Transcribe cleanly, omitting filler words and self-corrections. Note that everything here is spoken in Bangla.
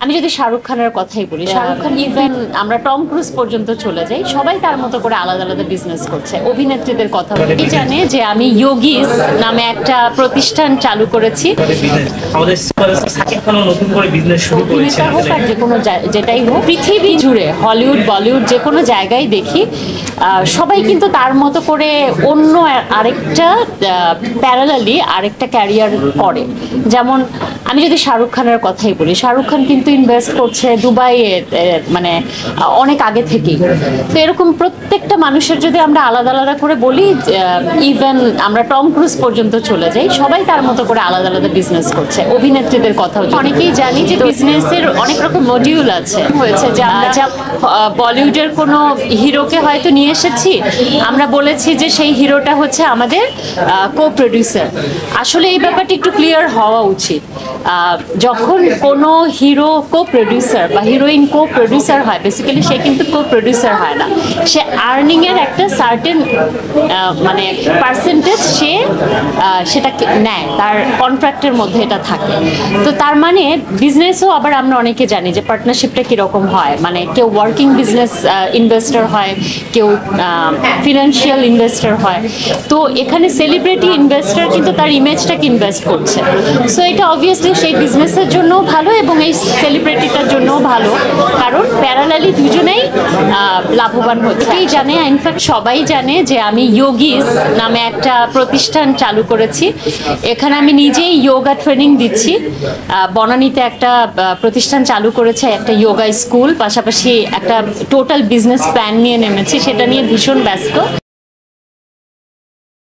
আমি যদি শাহরুখ খানের কথাই বলি, শাহরুখ খান ইভেন আমরা টম ক্রুজ পর্যন্ত চলে যাই, সবাই তার মতো করে আলাদা আলাদা বিজনেস করছে। অভিনেত্রীদের কথা বলি, জানে যে আমি ইয়োগিস নামে একটা প্রতিষ্ঠান চালু করেছি। অভিনেতা হোক আর যে কোনো যেটাই হোক, পৃথিবী জুড়ে হলিউড বলিউড যে কোনো জায়গায় দেখি সবাই কিন্তু তার মতো করে অন্য আরেকটা প্যারালালি আরেকটা ক্যারিয়ার করে। যেমন আমি যদি শাহরুখ খানের কথাই বলি, শাহরুখ খান কিন্তু ইনভেস্ট করছে দুবাইয়ে, মানে অনেক আগে থেকেই। তো এরকম প্রত্যেকটা মানুষের যদি আমরা আলাদা আলাদা করে বলি, ইভেন আমরা টম ক্রুজ পর্যন্ত চলে যাই, সবাই তার মতো করে আলাদা আলাদা বিজনেস করছে। অভিনেত্রীদের কথা অনেকেই জানি যে বিজনেসের অনেক রকম মডিউল আছে। হয়েছে যে আমরা বলিউডের কোনো হিরোকে হয়তো নিয়ে এসেছি, আমরা বলেছি যে সেই হিরোটা হচ্ছে আমাদের কো প্রডিউসার। আসলে এই ব্যাপারটা একটু ক্লিয়ার হওয়া উচিত। যখন কোনো হিরো কো প্রডিউসার বা হিরোইন কো প্রডিউসার হয়, বেসিক্যালি সে কিন্তু কো প্রডিউসার হয় না, সে আর্নিংয়ের একটা সার্টেন মানে পার্সেন্টেজ সে সেটা নেয়, তার কন্ট্রাক্টের মধ্যে এটা থাকে। তো তার মানে বিজনেসও আবার আমরা অনেকে জানি যে পার্টনারশিপটা কীরকম হয়, মানে কেউ ওয়ার্কিং বিজনেস ইনভেস্টর হয়, কেউ ফিনান্সিয়াল ইনভেস্টর হয়। তো এখানে সেলিব্রিটি ইনভেস্টর কিন্তু তার ইমেজটাকে ইনভেস্ট করছে। সো এটা অবভিয়াসলি সেই বিজনেসের জন্যও ভালো এবং এই সেলিব্রিটিটার জন্যও ভালো, কারণ প্যারালালি দুজনেই লাভবান হচ্ছে। এই জানে, ইনফ্যাক্ট সবাই জানে যে আমি ইয়োগিস নামে একটা প্রতিষ্ঠান চালু করেছি। এখানে আমি নিজেই যোগা ট্রেনিং দিচ্ছি। বনানীতে একটা প্রতিষ্ঠান চালু করেছে, একটা যোগা স্কুল, পাশাপাশি একটা টোটাল বিজনেস প্ল্যান নিয়ে নেমেছি, সেটা নিয়ে ভীষণ ব্যস্ত।